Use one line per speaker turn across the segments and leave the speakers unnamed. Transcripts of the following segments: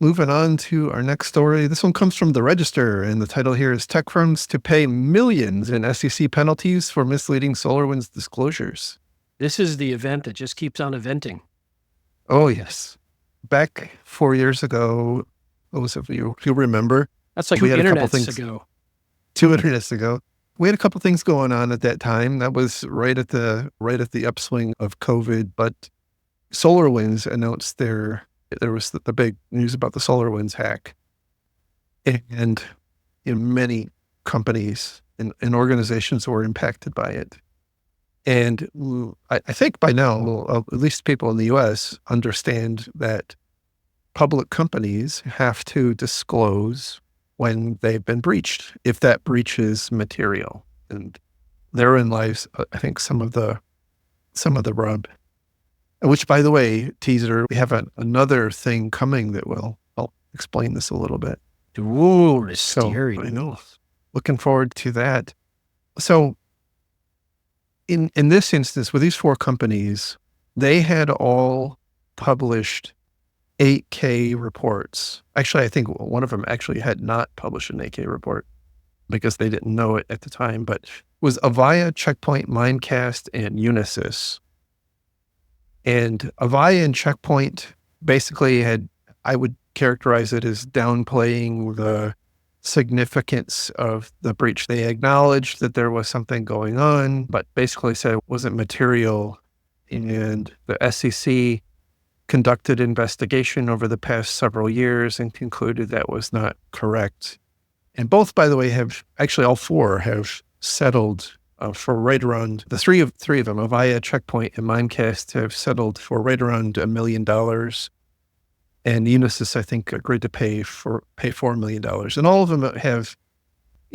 moving on to our next story. This one comes from the Register, and the title here is Tech Firms to Pay Millions in SEC Penalties for Misleading SolarWinds Disclosures.
This is the event that just keeps on eventing.
Oh, yes. Back 4 years ago, those of you who remember.
That's like 2 internets ago.
2 internets ago. We had a couple things going on at that time. That was right at the upswing of COVID. But SolarWinds announced there was the big news about the SolarWinds hack, and many companies and organizations were impacted by it. And I think by now, at least people in the U.S. understand that public companies have to disclose when they've been breached, if that breach is material. And therein lies, I think, some of the rub. Which, by the way, teaser, we have another thing coming that I'll explain this a little bit.
Ooh, mysterious.
So, I know. Looking forward to that. So, in this instance, with these 4 companies, they had all published 8K reports. Actually, I think one of them actually had not published an 8K report because they didn't know it at the time, but it was Avaya, Checkpoint, Mimecast, and Unisys. And Avaya and Checkpoint basically I would characterize it as downplaying the significance of the breach. They acknowledged that there was something going on, but basically said it wasn't material. And the SEC conducted investigation over the past several years and concluded that was not correct. And both, by the way, all 4 have settled for right around, the three of them, Avaya, Checkpoint, and Mimecast, have settled for right around $1 million. And Unisys, I think, agreed to pay $4 million. And all of them have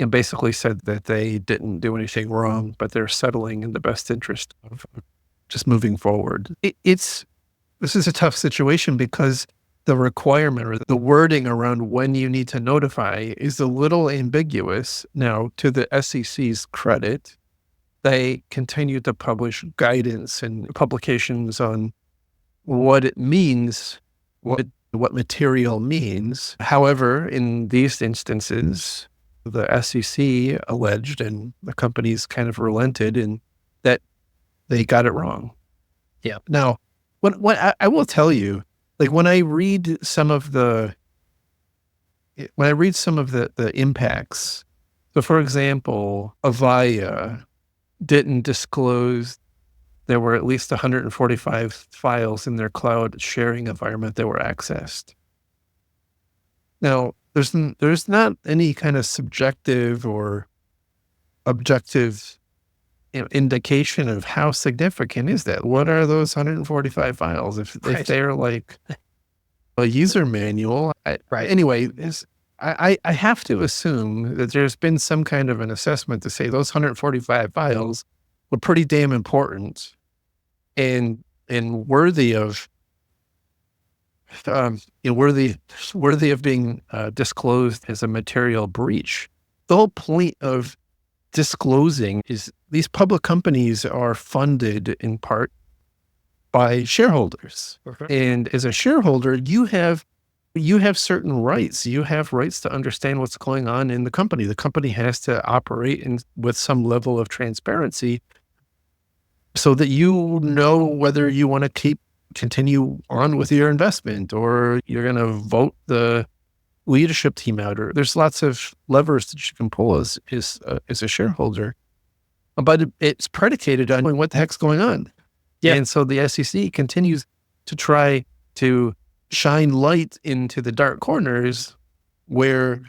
basically said that they didn't do anything wrong, but they're settling in the best interest of just moving forward. This is a tough situation because the requirement or the wording around when you need to notify is a little ambiguous. Now, to the SEC's credit, they continue to publish guidance and publications on what it means, what material means. However, in these instances, the SEC alleged, and the companies kind of relented, in that they got it wrong.
Yeah.
Now, what I will tell you, like when I read some of the impacts. So, for example, Avaya didn't disclose there were at least 145 files in their cloud sharing environment that were accessed. Now, there's not any kind of subjective or objective indication of how significant is that. What are those 145 files? If they're like a user manual,
Right.
Anyway, I have to assume that there's been some kind of an assessment to say those 145 files were pretty damn important and worthy of worthy of being disclosed as a material breach. The whole point of disclosing is these public companies are funded in part by shareholders.
Okay.
And as a shareholder, you have certain rights. You have rights to understand what's going on in the company. The company has to operate with some level of transparency so that you know whether you want to continue on with your investment or you're going to vote the leadership team out. Or there's lots of levers that you can pull as a shareholder. But it's predicated on knowing what the heck's going on.
Yeah.
And so the SEC continues to try to shine light into the dark corners where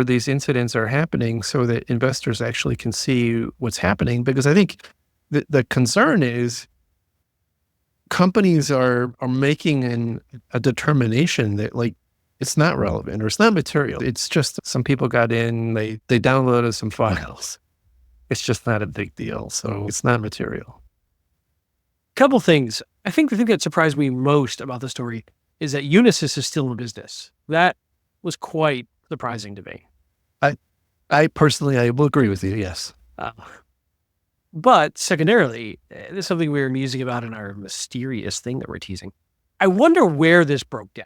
these incidents are happening so that investors actually can see what's happening. Because I think the concern is companies are making a determination that like it's not relevant or it's not material. It's just some people got in, they downloaded some files. It's just not a big deal. So it's not material.
Couple things. I think the thing that surprised me most about the story is that Unisys is still in business. That was quite surprising to me.
I personally will agree with you. Yes.
But secondarily, this is something we were musing about in our mysterious thing that we're teasing. I wonder where this broke down.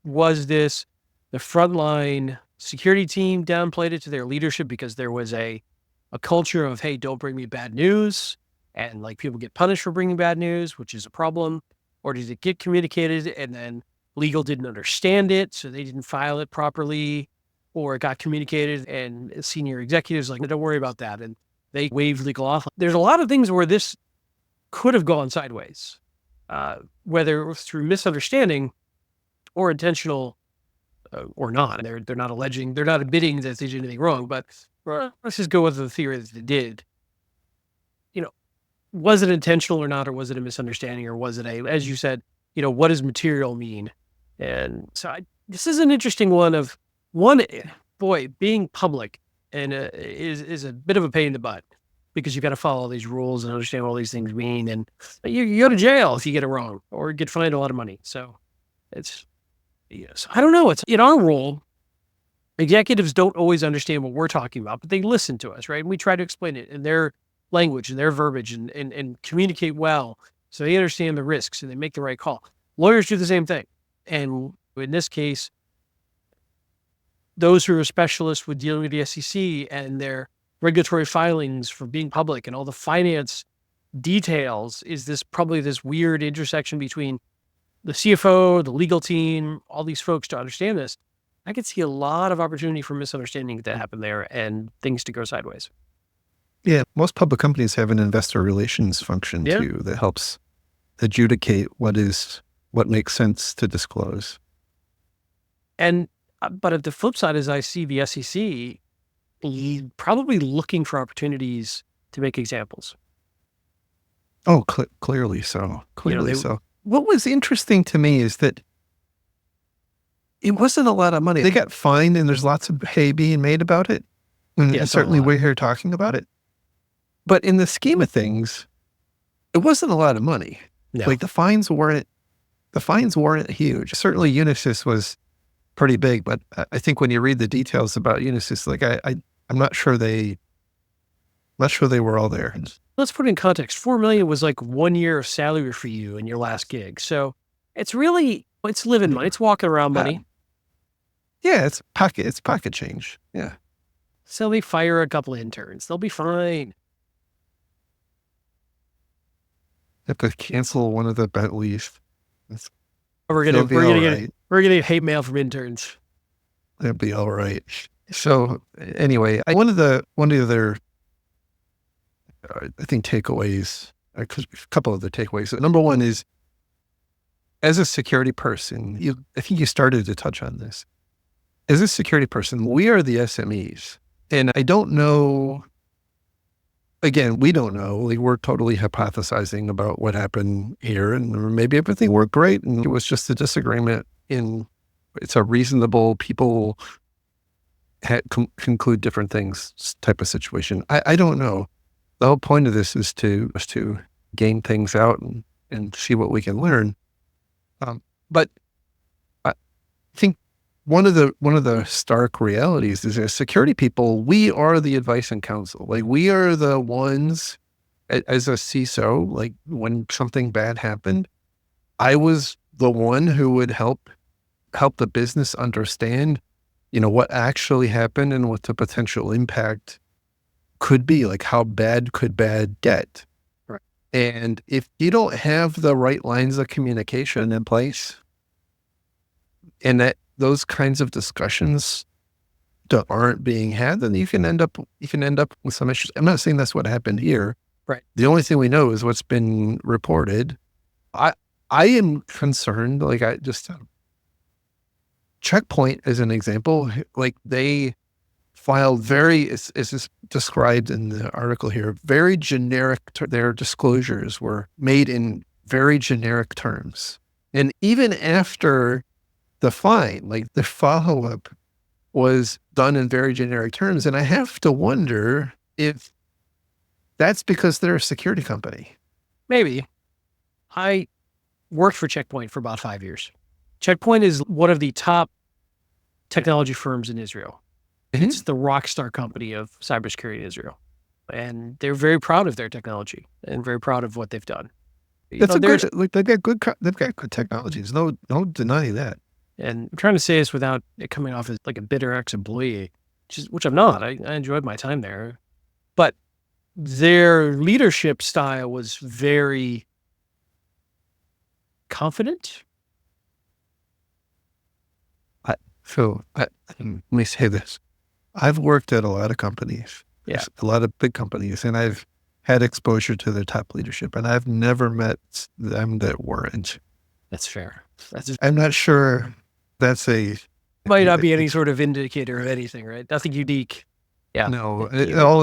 Was this the frontline security team downplayed it to their leadership because there was a culture of, hey, don't bring me bad news, and like people get punished for bringing bad news, which is a problem? Or did it get communicated and then legal didn't understand it, so they didn't file it properly? Or it got communicated and senior executives like, don't worry about that, and they waived legal off. There's a lot of things where this could have gone sideways, whether it was through misunderstanding or intentional or not. They're not alleging, they're not admitting that they did anything wrong, but let's just go with the theory that they did. Was it intentional or not, or was it a misunderstanding, or was it as you said, what does material mean? And so this is an interesting one of being public and is a bit of a pain in the butt because you've got to follow all these rules and understand what all these things mean. And you go to jail if you get it wrong or get fined a lot of money. So it's, I don't know. It's in our role. Executives don't always understand what we're talking about, but they listen to us, right? And we try to explain it in their language and their verbiage and communicate well so they understand the risks and they make the right call. Lawyers do the same thing. And in this case, those who are specialists with dealing with the SEC and their regulatory filings for being public and all the finance details is probably this weird intersection between the CFO, the legal team, all these folks to understand this. I could see a lot of opportunity for misunderstanding that happen there and things to go sideways.
Yeah, most public companies have an investor relations function too that helps adjudicate what makes sense to disclose.
And but at the flip side, as I see the SEC probably looking for opportunities to make examples.
Oh, clearly so. Clearly so. What was interesting to me is that it wasn't a lot of money. They got fined, and there's lots of hay being made about it. And certainly we're here talking about it. But in the scheme of things, it wasn't a lot of money.
No.
Like the fines weren't huge. Certainly Unisys was pretty big, but I think when you read the details about Unisys, like I'm not sure they were all there.
Let's put it in context. $4 million was like 1 year of salary for you in your last gig. So it's living money. It's walking around money.
Yeah, it's pocket change. Yeah.
So they fire a couple of interns. They'll be fine.
Have to cancel one of the Bentleys.
We're gonna get hate mail from interns.
That'll be all right. So anyway, one of the other I think takeaways, a couple of the takeaways. Number one is, as a security person, I think you started to touch on this. As a security person, we are the SMEs, and I don't know. Again, we don't know. Like, we're totally hypothesizing about what happened here, and maybe everything worked great, and it was just a disagreement. It's a reasonable people conclude different things type of situation. I don't know. The whole point of this is to game things out and see what we can learn. But I think one of the stark realities is, as security people, we are the advice and counsel. Like, we are the ones, as a CISO, like when something bad happened, I was the one who would help the business understand, what actually happened and what the potential impact could be. Like, how bad could bad get?
Right.
And if you don't have the right lines of communication in place, and that those kinds of discussions aren't being had, then you can end up with some issues. I'm not saying that's what happened here.
Right.
The only thing we know is what's been reported. I am concerned. Like, Checkpoint, as an example, like they filed as is described in the article here, very generic. Their disclosures were made in very generic terms, and even after the fine, like the follow-up was done in very generic terms. And I have to wonder if that's because they're a security company.
Maybe. I worked for Checkpoint for about 5 years. Checkpoint is one of the top technology firms in Israel. Mm-hmm. It's the rock star company of cybersecurity in Israel. And they're very proud of their technology and very proud of what they've done.
They've got good technologies. No denying that.
And I'm trying to say this without it coming off as like a bitter ex-employee, which I'm not. I enjoyed my time there. But their leadership style was very confident.
Let me say this. I've worked at a lot of companies,
Yeah.
a lot of big companies, and I've had exposure to their top leadership, and I've never met them that weren't.
That's fair.
I'm not sure that's
Might not be any sort of indicator of anything, right? Nothing unique. Yeah.
No,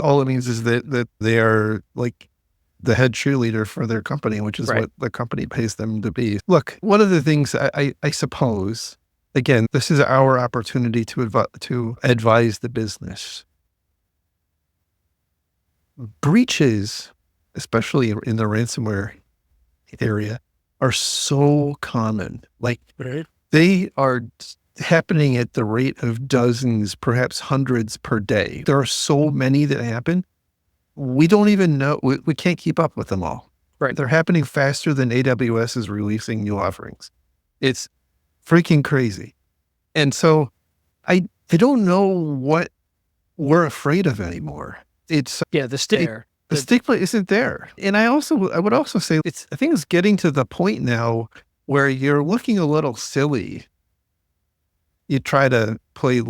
all it means is that they are like the head cheerleader for their company, which is
Right.
what the company pays them to be. Look, one of the things I suppose, again, this is our opportunity to advise the business. Breaches, especially in the ransomware area, are so common. Like they are happening at the rate of dozens, perhaps hundreds per day. There are so many that happen. We don't even know. We can't keep up with them all.
Right.
They're happening faster than AWS is releasing new offerings. It's freaking crazy. And so I don't know what we're afraid of anymore. It's
the stigma.
The stigma isn't there. And I would also say I think it's getting to the point now where you're looking a little silly. You try to play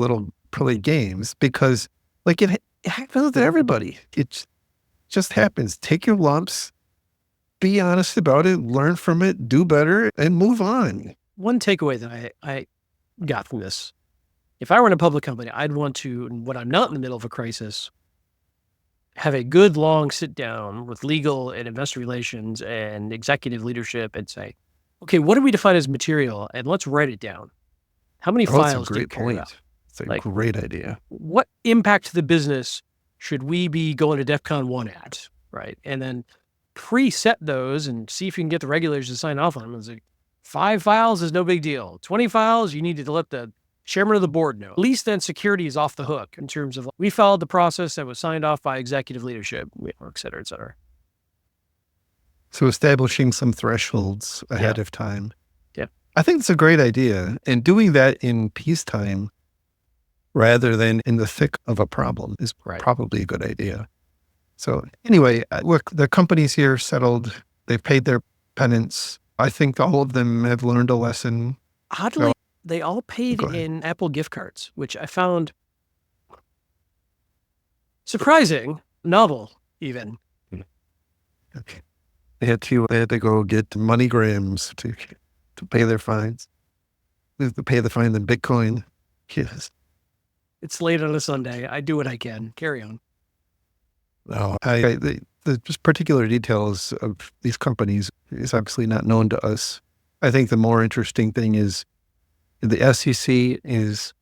games because like it happens to everybody. It just happens. Take your lumps, be honest about it, learn from it, do better, and move on.
One takeaway that I got from this, if I were in a public company, I'd want to, when I'm not in the middle of a crisis, have a good long sit down with legal and investor relations and executive leadership and say, okay, what do we define as material? And let's write it down. How many files do you care about?
It's a great idea.
What impact to the business should we be going to DEFCON 1 at, right? And then preset those and see if you can get the regulators to sign off on them. It's like 5 files is no big deal. 20 files, you need to let the chairman of the board know. At least then security is off the hook in terms of we followed the process that was signed off by executive leadership, et cetera, et cetera.
So establishing some thresholds ahead of time.
Yeah.
I think it's a great idea. And doing that in peacetime rather than in the thick of a problem is probably a good idea. So anyway, look, the companies here settled. They've paid their penance. I think all of them have learned a lesson.
Oddly, they all paid in Apple gift cards, which I found surprising, novel even.
Okay. They had to go get MoneyGrams to pay their fines. They have to pay the fine in Bitcoin. Yes.
It's late on a Sunday. I do what I can. Carry on.
No, the just particular details of these companies is obviously not known to us. I think the more interesting thing is the SEC is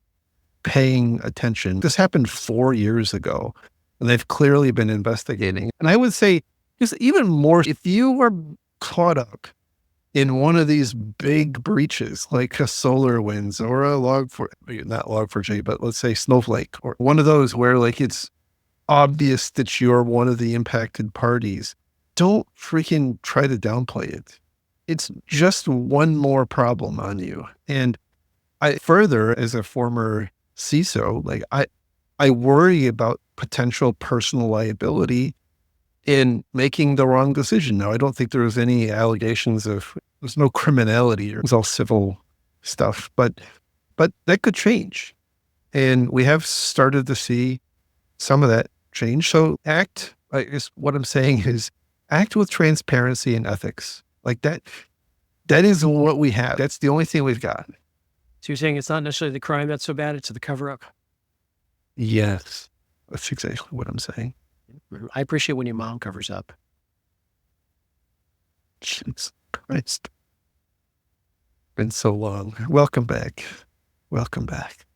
paying attention. This happened 4 years ago, and they've clearly been investigating. And I would say just even more, if you were caught up in one of these big breaches, like a SolarWinds or a not Log4j, but let's say Snowflake, or one of those where like it's obvious that you're one of the impacted parties, don't freaking try to downplay it. It's just one more problem on you. And further, as a former CISO, like I worry about potential personal liability in making the wrong decision. Now, I don't think there was any allegations there's no criminality. It was all civil stuff, but that could change. And we have started to see some of that change. So what I'm saying is act with transparency and ethics. Like that is what we have. That's the only thing we've got.
So you're saying it's not necessarily the crime that's so bad, it's the cover-up?
Yes, that's exactly what I'm saying.
I appreciate when your mom covers up.
Jesus Christ. Been so long. Welcome back. Welcome back.